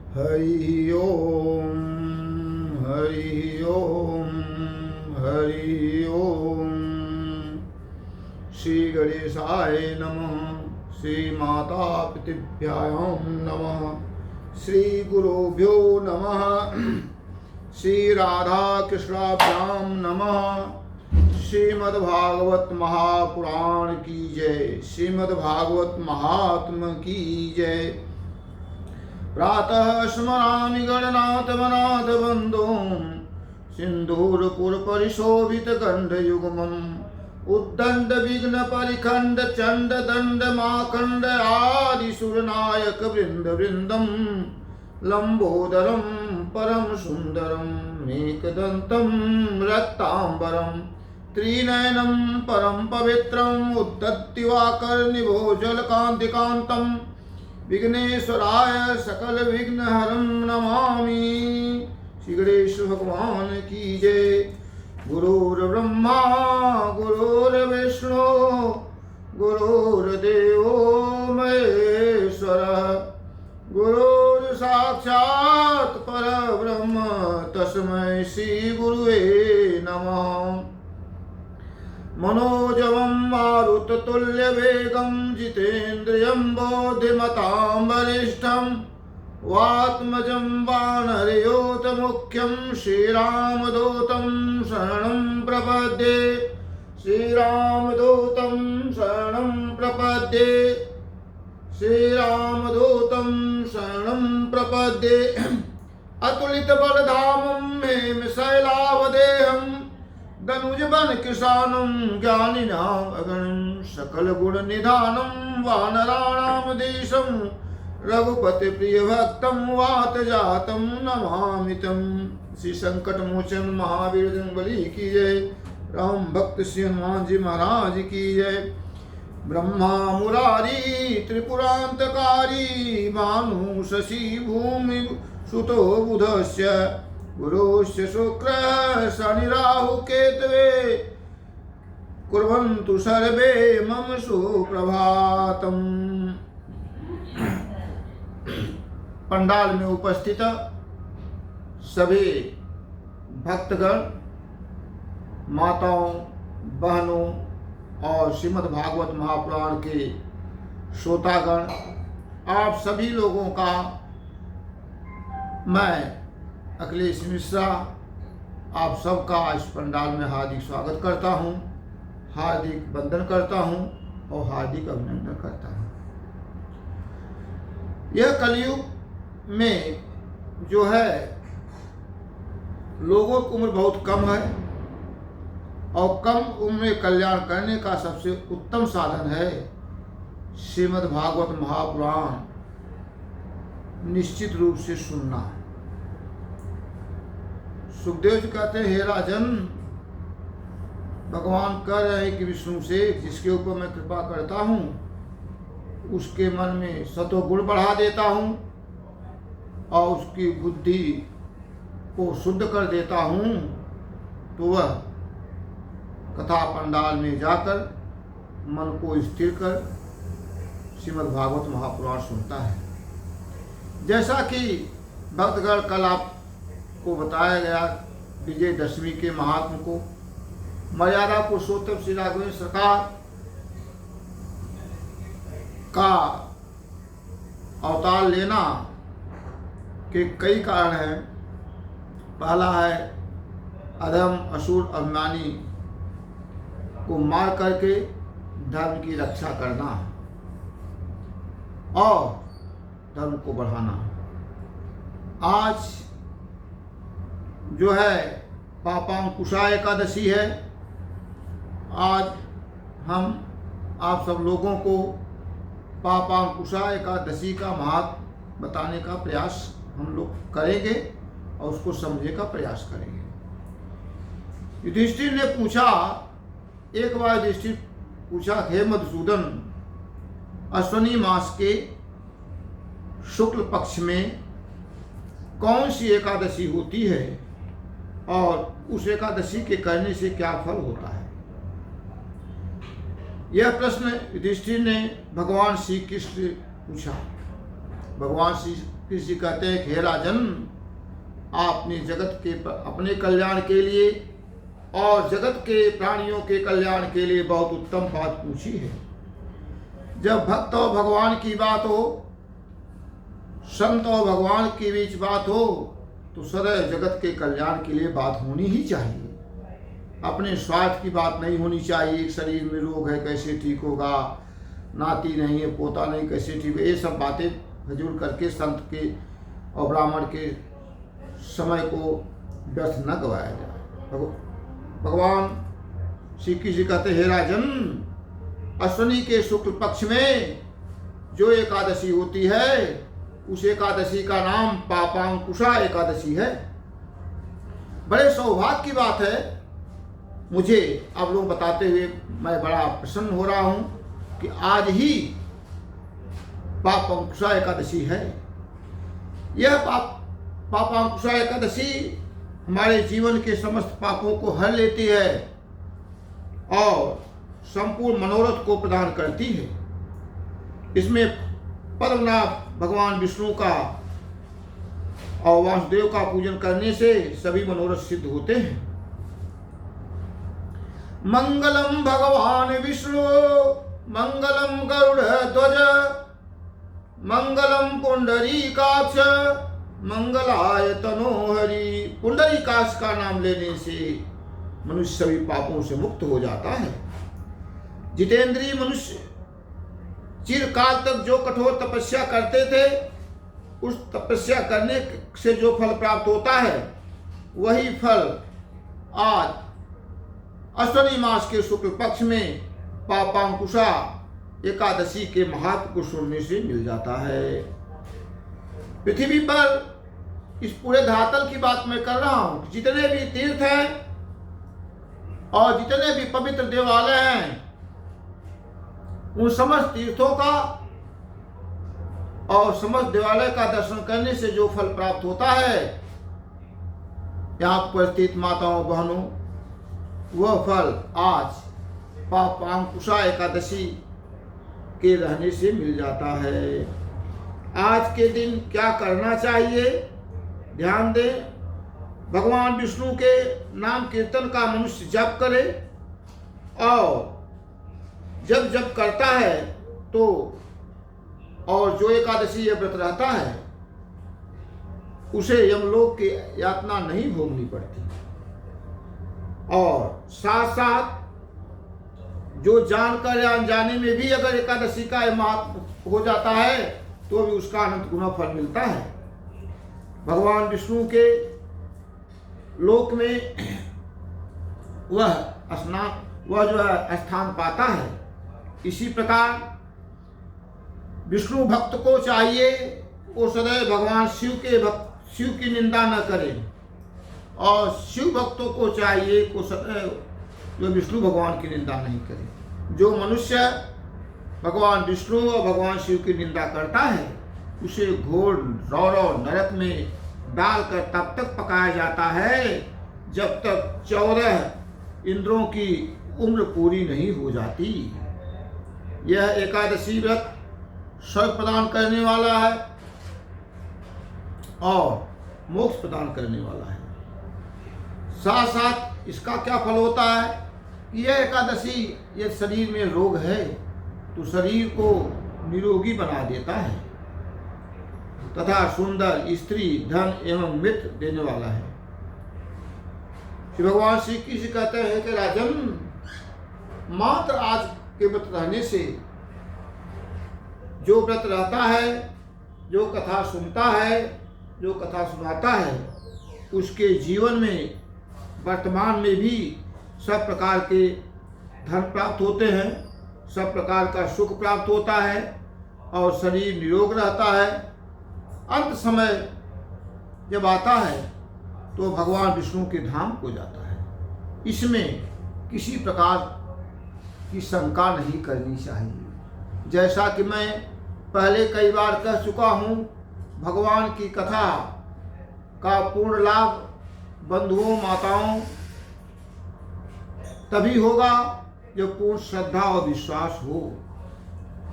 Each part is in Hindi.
हरि ओम हरि ओम हरि ओम। श्री गणेशाय नमः। श्री माता पितृभ्यां नमः। श्री गुरुभ्यो नमः। श्री राधा कृष्णाभ्यां नमः। श्रीमद्भागवत महापुराण की जय। श्रीमद्भागवत महात्म की जय। प्रातः स्मरामि गणनाथ वनाथ बन्धुं सिंदूरपुर परिशोभित गंधयुग्मम् उद्दंड विघ्न परिखंड चंड दंड माखंड आदि सुरनायक वृंद वृंदम लंबोदरम परम सुंदरम मेकदंतम रक्तांबरम त्रिनयनम परम पवित्रम उद्धत्तिवाकर्निभोजलकान्तिकान्तम विघ्नेश्वराय सकल विघ्न हरं नमामि। श्री गणेश भगवान की जय। गुरुर्ब्रह्मा गुरुर्विष्णु गुरुर्देवो महेश्वरः गुरुर्साक्षात् परब्रह्म तस्मै श्री गुरुवे नमः। मनोजवं मारुततुल्यवेगं जितेन्द्रियं बोधिमतां वरिष्ठं वात्मजं वानरयोतमुख्यं श्रीरामदूतं शरणं प्रपद्ये। श्रीरामदूतं शरणं प्रपद्ये। श्रीरामदूतं शरणं प्रपद्ये। अतुलितबलधामं हेमशैलावदेहं धनुज बन किसानं ज्ञानिनाम् अगणं सकल गुण निधानं वानराणां देशं रघुपति प्रिय भक्तं वात जातं नमामि तं। श्री संकट मोचन महावीर जंगबली की जय। राम भक्त श्री हनुमान जी महाराज की जय। ब्रह्मा मुरारी त्रिपुरांतकारी भानु शशि भूमि सुतो बुधस्य गुरुस्य शुक्रः शनि राहु केतवे कुर्वन्तु सर्वे मम सुप्रभातम्। पंडाल में उपस्थित सभी भक्तगण, माताओं, बहनों और श्रीमद् भागवत महापुराण के श्रोतागण, आप सभी लोगों का मैं अखिलेश मिश्रा आप सबका इस पंडाल में हार्दिक स्वागत करता हूं, हार्दिक वंदन करता हूं और हार्दिक अभिनंदन करता हूं। यह कलयुग में जो है लोगों की उम्र बहुत कम है और कम उम्र में कल्याण करने का सबसे उत्तम साधन है श्रीमद् भागवत महापुराण निश्चित रूप से सुनना। सुखदेव जी कहते हैं, हे राजन, भगवान कह रहे हैं कि विष्णु से जिसके ऊपर मैं कृपा करता हूँ उसके मन में सतो गुण बढ़ा देता हूँ और उसकी बुद्धि को शुद्ध कर देता हूँ, तो वह कथा पंडाल में जाकर मन को स्थिर कर श्रीमद् भागवत महापुराण सुनता है। जैसा कि भक्तगण कल आपको बताया गया विजयदशमी के महात्म को, मर्यादा पुरुषोत्तम श्री राघवेंद्र सरकार का अवतार लेना के कई कारण हैं। पहला है अधम असुर अभिमानी को मार करके धर्म की रक्षा करना और धर्म को बढ़ाना। आज जो है पापांकुशा एकादशी है। आज हम आप सब लोगों को पापांकुशा एकादशी का महत्व बताने का प्रयास हम लोग करेंगे और उसको समझने का प्रयास करेंगे। युधिष्ठिर ने पूछा, एक बार युधिष्ठिर पूछा, हे मधुसूदन, अश्वनी मास के शुक्ल पक्ष में कौन सी एकादशी होती है और उस एकादशी के करने से क्या फल होता है? यह प्रश्न युधिष्ठिर ने भगवान श्री कृष्ण पूछा। भगवान श्री कृष्ण कहते हैं कि हे राजन, आपने जगत के अपने कल्याण के लिए और जगत के प्राणियों के कल्याण के लिए बहुत उत्तम बात पूछी है। जब भक्त और भगवान की बात हो, संत और भगवान के बीच बात हो, तो सदैव जगत के कल्याण के लिए बात होनी ही चाहिए। अपने स्वार्थ की बात नहीं होनी चाहिए। एक शरीर में रोग है, कैसे ठीक होगा, नाती नहीं है, पोता नहीं, कैसे ठीक है, ये सब बातें फजूल करके संत के और ब्राह्मण के समय को व्यर्थ न गवाया जाए। भगवान श्री कृष्ण कहते हे राजन, अश्विनी के शुक्ल पक्ष में जो एकादशी होती है, उस एकादशी का नाम पापांकुशा एकादशी है। बड़े सौभाग्य की बात है, मुझे आप लोग बताते हुए मैं बड़ा प्रसन्न हो रहा हूं कि आज ही पापांकुशा एकादशी है। यह पापांकुशा एकादशी हमारे जीवन के समस्त पापों को हर लेती है और संपूर्ण मनोरथ को प्रदान करती है। इसमें पद्मनाभ भगवान विष्णु का और वासुदेव का पूजन करने से सभी मनोरथ सिद्ध होते हैं। मंगलम भगवान विष्णु मंगलम गरुड़ ध्वज मंगलम पुंडरीकाक्ष मंगलाय तनोहरि। पुंडरीकाक्ष का नाम लेने से मनुष्य सभी पापों से मुक्त हो जाता है। जितेंद्रीय मनुष्य चिरकाल तक जो कठोर तपस्या करते थे, उस तपस्या करने से जो फल प्राप्त होता है, वही फल आज अश्विनी मास के शुक्ल पक्ष में पापांकुशा एकादशी के महत्व को सुनने से मिल जाता है। पृथ्वी पर इस पूरे धरातल की बात मैं कर रहा हूं। जितने भी तीर्थ हैं और जितने भी पवित्र देवालय हैं, उन समस्त तीर्थों का और समस्त देवालय का दर्शन करने से जो फल प्राप्त होता है, यहाँ पर स्थित माताओं बहनों, वह फल आज पापांकुशा एकादशी के रहने से मिल जाता है। आज के दिन क्या करना चाहिए, ध्यान दें। भगवान विष्णु के नाम कीर्तन का मनुष्य जप करे और जब जप करता है तो और जो एकादशी ये व्रत रहता है, उसे यमलोक की यातना नहीं भोगनी पड़ती। और साथ साथ जो जानकर या अनजाने में भी अगर एकादशी का महत्व हो जाता है, तो भी उसका अनंत गुना फल मिलता है। भगवान विष्णु के लोक में वह जो है स्थान पाता है। इसी प्रकार विष्णु भक्त को चाहिए वो सदैव भगवान शिव की निंदा न करे, और शिव भक्तों को चाहिए को सदैव जो विष्णु भगवान की निंदा नहीं करे। जो मनुष्य भगवान विष्णु और भगवान शिव की निंदा करता है, उसे घोर रौरव नरक में डालकर तब तक पकाया जाता है जब तक 14 इंद्रों की उम्र पूरी नहीं हो जाती। यह एकादशी व्रत स्वर्ग प्रदान करने वाला है और मोक्ष प्रदान करने वाला है। साथ साथ इसका क्या फल होता है कि यह एकादशी, यह शरीर में रोग है तो शरीर को निरोगी बना देता है तथा सुंदर स्त्री, धन एवं मित्र देने वाला है। श्री भगवान श्री कृष्ण कहते हैं कि राजन, मात्र आज के व्रत रहने से, जो व्रत रहता है, जो कथा सुनता है, जो कथा सुनाता है, उसके जीवन में वर्तमान में भी सब प्रकार के धन प्राप्त होते हैं, सब प्रकार का सुख प्राप्त होता है और शरीर निरोग रहता है। अंत समय जब आता है तो भगवान विष्णु के धाम को जाता है। इसमें किसी प्रकार की शंका नहीं करनी चाहिए। जैसा कि मैं पहले कई बार कह चुका हूँ, भगवान की कथा का पूर्ण लाभ बंधुओं माताओं तभी होगा जब पूर्ण श्रद्धा और विश्वास हो।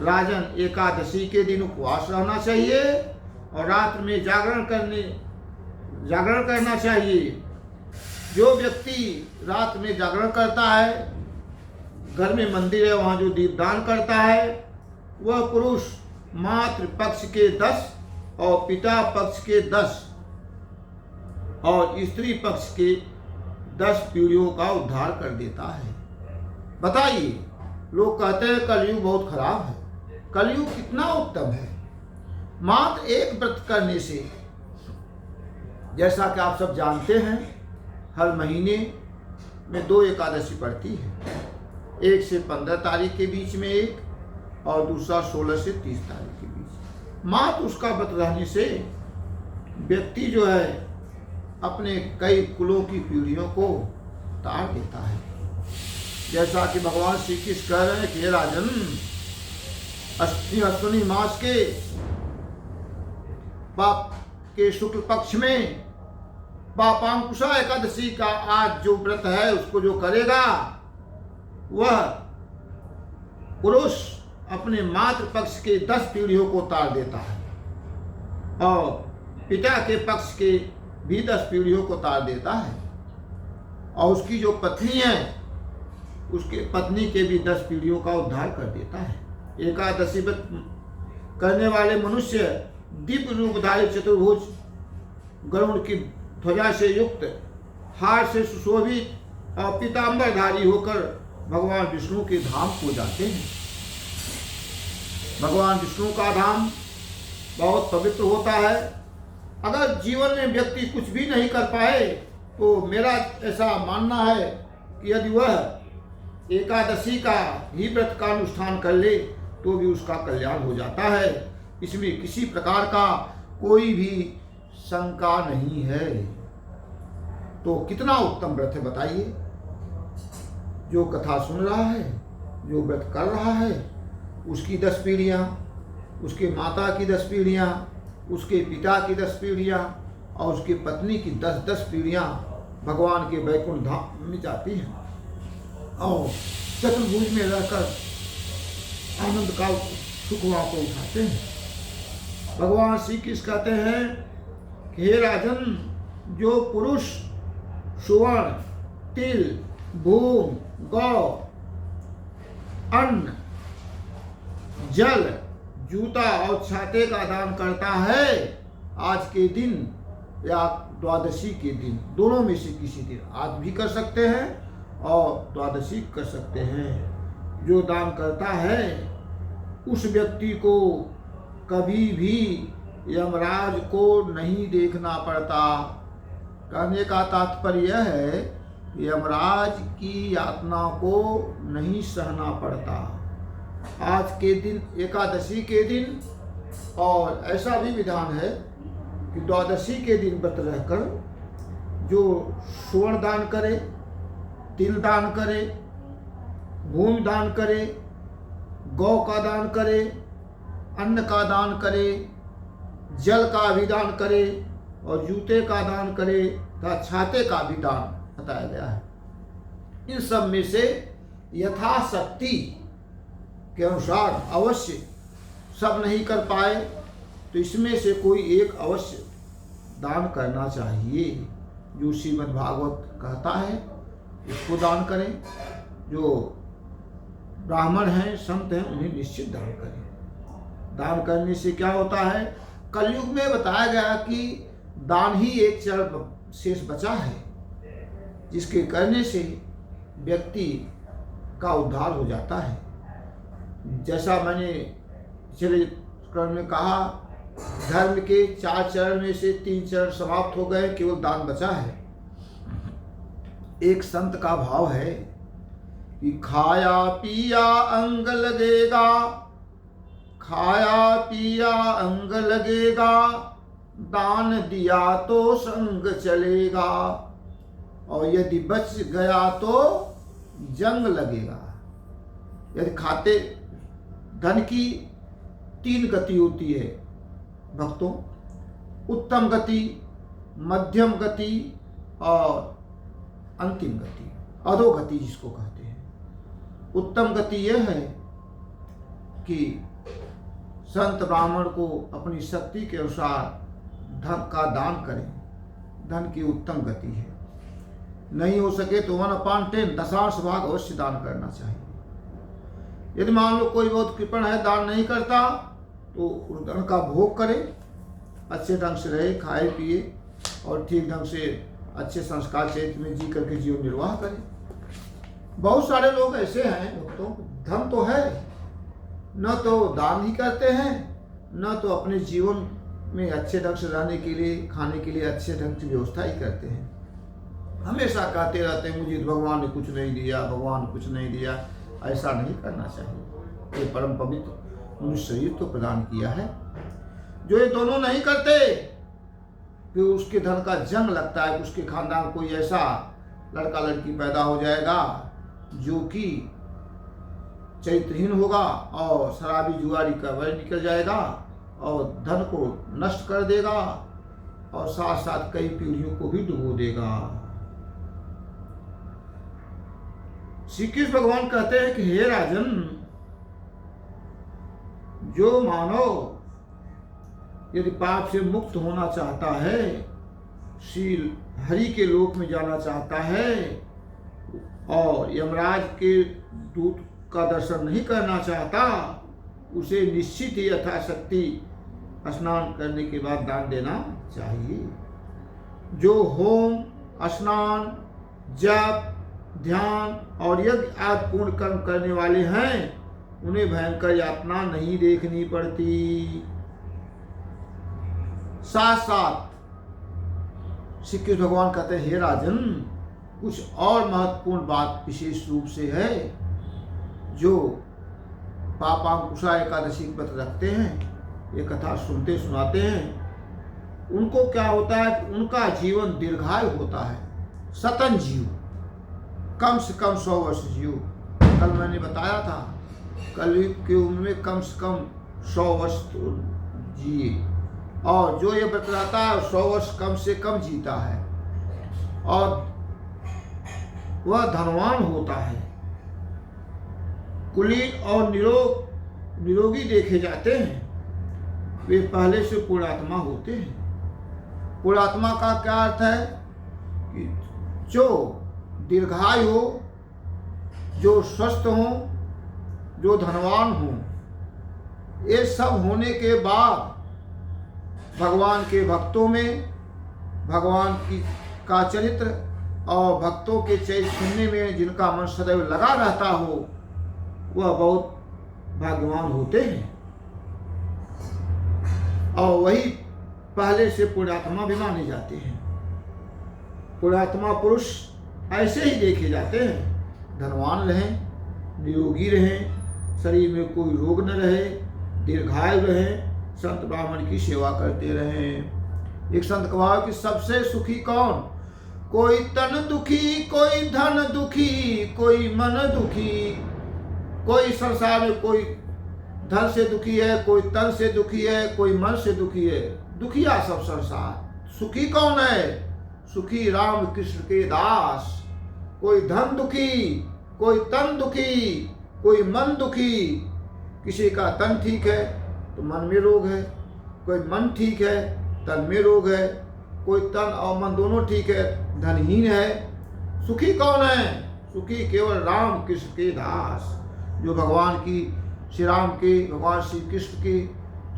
राजन, एकादशी के दिन उपवास रहना चाहिए और रात में जागरण करना चाहिए। जो व्यक्ति रात में जागरण करता है, घर में मंदिर है वहाँ जो दीपदान करता है, वह पुरुष मातृ पक्ष के 10 और पिता पक्ष के 10 और स्त्री पक्ष के 10 पीढ़ियों का उद्धार कर देता है। बताइए, लोग कहते हैं कलयुग बहुत खराब है। कलयुग कितना उत्तम है। मात्र एक व्रत करने से, जैसा कि आप सब जानते हैं, हर महीने में 2 एकादशी पड़ती है। 1 से 15 तारीख के बीच में एक और दूसरा 16 से 30 तारीख के बीच। मात्र उसका व्रत रहने से व्यक्ति जो है अपने कई कुलों की पीढ़ियों को तार देता है। जैसा कि भगवान श्री कृष्ण कह रहे हैं कि राजन, अश्विनी मास के पाप के शुक्ल पक्ष में पापांकुशा एकादशी का आज जो व्रत है उसको जो करेगा, वह पुरुष अपने मातृ पक्ष के 10 पीढ़ियों को तार देता है और पिता के पक्ष के भी 10 पीढ़ियों को तार देता है और उसकी जो पत्नी है उसके पत्नी के भी 10 पीढ़ियों का उद्धार कर देता है। एकादशी व्रत करने वाले मनुष्य दिव्य रूपधारी चतुर्भुज गरुड़ की ध्वजा से युक्त, हार से सुशोभित और पीताम्बरधारी होकर भगवान विष्णु के धाम को जाते हैं। भगवान विष्णु का धाम बहुत पवित्र होता है। अगर जीवन में व्यक्ति कुछ भी नहीं कर पाए तो मेरा ऐसा मानना है कि यदि वह एकादशी का ही व्रत का अनुष्ठान कर ले तो भी उसका कल्याण हो जाता है। इसमें किसी प्रकार का कोई भी शंका नहीं है। तो कितना उत्तम व्रत है बताइए। जो कथा सुन रहा है, जो व्रत कर रहा है, उसकी 10 पीढ़ियाँ, उसके माता की 10 पीढ़ियाँ, उसके पिता की 10 पीढ़ियाँ और उसकी पत्नी की 10-10 पीढ़ियाँ भगवान के वैकुंठ धाम में जाती हैं और चतुर्भुज में रहकर आनंद का सुख वहाँ को उठाते हैं। भगवान श्री कृष्ण कहते हैं कि हे राजन, जो पुरुष सुवर्ण, तिल, भूमि, गौ, अन्न, जल, जूता और छाते का दान करता है, आज के दिन या द्वादशी के दिन, दोनों में से किसी दिन, आज भी कर सकते हैं और द्वादशी कर सकते हैं, जो दान करता है उस व्यक्ति को कभी भी यमराज को नहीं देखना पड़ता। कहने का तात्पर्य यह है यमराज की यातना को नहीं सहना पड़ता। आज के दिन, एकादशी के दिन, और ऐसा भी विधान है कि द्वादशी के दिन व्रत रहकर जो स्वर्ण दान करे, तिल दान करे, भूमि दान करे, गौ का दान करे, अन्न का दान करे, जल का भी दान करे और जूते का दान करे तथा छाते का भी दान बताया गया है। इन सब में से यथाशक्ति के अनुसार अवश्य सब नहीं कर पाए तो इसमें से कोई एक अवश्य दान करना चाहिए। जो श्रीमद् भागवत कहता है उसको दान करें, जो ब्राह्मण हैं, संत हैं, उन्हें निश्चित दान करें। दान करने से क्या होता है, कलयुग में बताया गया कि दान ही एक चरण शेष बचा है जिसके करने से व्यक्ति का उद्धार हो जाता है। जैसा मैंने पिछले क्रम में कहा, धर्म के 4 चरण में से 3 चरण समाप्त हो गए, केवल दान बचा है। एक संत का भाव है कि खाया पिया अंग लगेगा, खाया पिया अंग लगेगा, दान दिया तो संग चलेगा, और यदि बच गया तो जंग लगेगा। यदि खाते, धन की 3 गति होती है भक्तों, उत्तम गति, मध्यम गति और अंतिम गति, अधोगति जिसको कहते हैं। उत्तम गति यह है कि संत ब्राह्मण को अपनी शक्ति के अनुसार धन का दान करें। धन की उत्तम गति है। नहीं हो सके तो 1/10 दशांश भाग अवश्य दान करना चाहिए। यदि मान लो कोई बहुत कृपण है, दान नहीं करता, तो उस धन का भोग करे, अच्छे ढंग से रहे, खाए पिए और ठीक ढंग से अच्छे संस्कार चरित्र में जी करके जीवन निर्वाह करे। बहुत सारे लोग ऐसे हैं भक्तों, धन तो है, न तो दान ही करते हैं, न तो अपने जीवन में अच्छे ढंग से रहने के लिए, खाने के लिए अच्छे ढंग से व्यवस्था ही करते हैं। हमेशा कहते रहते हैं मुझे भगवान ने कुछ नहीं दिया, भगवान कुछ नहीं दिया। ऐसा नहीं करना चाहिए। ये परम पवित्र मनुष्य शरीर तो प्रदान किया है। जो ये दोनों नहीं करते, फिर उसके धन का जंग लगता है। उसके खानदान कोई ऐसा लड़का लड़की पैदा हो जाएगा जो कि चरित्रहीन होगा और शराबी जुआरी का वह निकल जाएगा और धन को नष्ट कर देगा और साथ साथ कई पीढ़ियों को भी डुबो देगा। श्री कृष्ण भगवान कहते हैं कि हे राजन, जो मानव यदि पाप से मुक्त होना चाहता है, श्री हरि के लोक में जाना चाहता है और यमराज के दूत का दर्शन नहीं करना चाहता, उसे निश्चित ही यथाशक्ति स्नान करने के बाद दान देना चाहिए। जो होम, स्नान, जप, ध्यान और यज्ञ आदि पूर्ण कर्म करने वाले हैं, उन्हें भयंकर यातना नहीं देखनी पड़ती। साथ साथ श्री कृष्ण भगवान कहते हैं हे राजन, कुछ और महत्वपूर्ण बात विशेष रूप से है। जो पापांकुशा एकादशी व्रत रखते हैं, ये कथा सुनते सुनाते हैं, उनको क्या होता है कि उनका जीवन दीर्घायु होता है, सतन जीव, कम से कम 100 वर्ष जीव। कल मैंने बताया था कलयुग की उम्र में कम से कम 100 वर्ष तो जिए, और जो ये व्रत रहता है 100 वर्ष कम से कम जीता है और वह धनवान होता है। कुलीन और निरोगी देखे जाते हैं, वे पहले से पुण्यात्मा होते हैं। पुण्यात्मा का क्या अर्थ है कि जो दीर्घायु हो, जो स्वस्थ हो, जो धनवान हो। ये सब होने के बाद भगवान के भक्तों में भगवान का चरित्र और भक्तों के चरित्र सुनने में जिनका मन सदैव लगा रहता हो, वह बहुत भाग्यवान होते हैं और वही पहले से पुण्यात्मा भी माने जाते हैं। पुण्यात्मा पुरुष ऐसे ही देखे जाते हैं, धनवान रहें, निरोगी रहें, शरीर में कोई रोग न रहे, दीर्घायु रहें, संत ब्राह्मण की सेवा करते रहें। एक संत कहा कि सबसे सुखी कौन? कोई तन दुखी, कोई धन दुखी, कोई मन दुखी। कोई संसार में कोई धन से दुखी है, कोई तन से दुखी है, कोई मन से दुखी है। दुखिया सब संसार। सुखी कौन है? सुखी राम कृष्ण के दास। कोई धन दुखी, कोई तन दुखी, कोई मन दुखी। किसी का तन ठीक है तो मन में रोग है, कोई मन ठीक है तन में रोग है, कोई तन और मन दोनों ठीक है धनहीन है। सुखी कौन है? सुखी केवल राम कृष्ण के दास, जो भगवान की श्री राम के, भगवान श्री कृष्ण की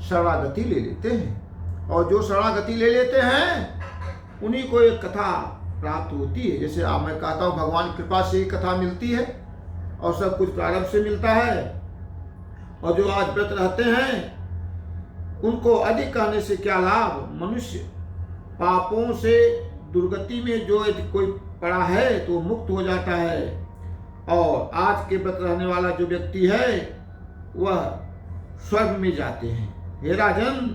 शरणागति ले लेते हैं। और जो शरणागति ले लेते हैं उन्हीं को एक कथा प्राप्त होती है। जैसे आप मैं कहता हूँ भगवान की कृपा से ही कथा मिलती है और सब कुछ प्रारंभ से मिलता है। और जो आज व्रत रहते हैं उनको अधिक कहने से क्या लाभ? मनुष्य पापों से दुर्गति में जो यदि कोई पड़ा है तो मुक्त हो जाता है। और आज के व्रत रहने वाला जो व्यक्ति है वह स्वर्ग में जाते हैं। हे राजन,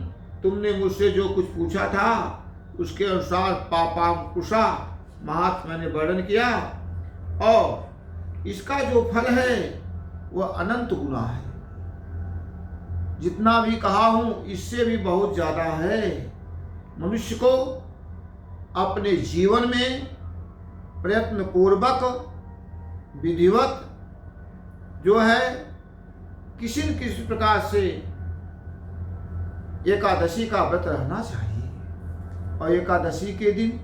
तुमने मुझसे जो कुछ पूछा था उसके अनुसार पापांकुशा महात्मा ने वर्णन किया और इसका जो फल है वह अनंत गुना है। जितना भी कहा हूं इससे भी बहुत ज्यादा है। मनुष्य को अपने जीवन में प्रयत्न पूर्वक विधिवत जो है किसी न किसी प्रकार से एकादशी का व्रत रहना चाहिए और एकादशी के दिन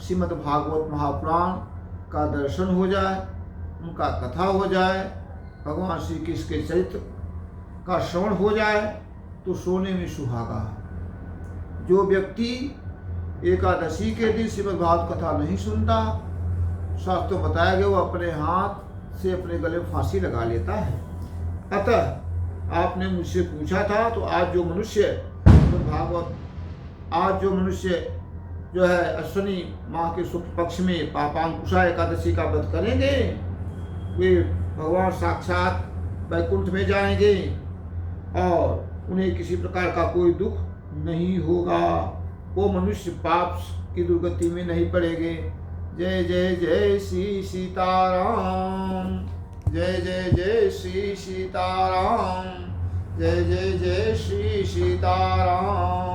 श्रीमद् भागवत महापुराण का दर्शन हो जाए, उनका कथा हो जाए, भगवान श्री कृष्ण के चरित्र का श्रवण हो जाए तो सोने में सुहागा। जो व्यक्ति एकादशी के दिन श्रीमद् भागवत कथा नहीं सुनता, शास्त्रों में बताया गया वो अपने हाथ से अपने गले में फांसी लगा लेता है। अतः आपने मुझसे पूछा था, तो आज जो मनुष्य भागवत, आज जो मनुष्य जो है अश्विनी माह के शुक्ल पक्ष में पापांकुशा एकादशी का व्रत करेंगे, वे भगवान साक्षात वैकुंठ में जाएंगे और उन्हें किसी प्रकार का कोई दुख नहीं होगा। वो मनुष्य पाप की दुर्गति में नहीं पड़ेंगे। जय जय जय श्री सीताराम, जय जय जय श्री सीताराम, जय जय जय श्री सीताराम।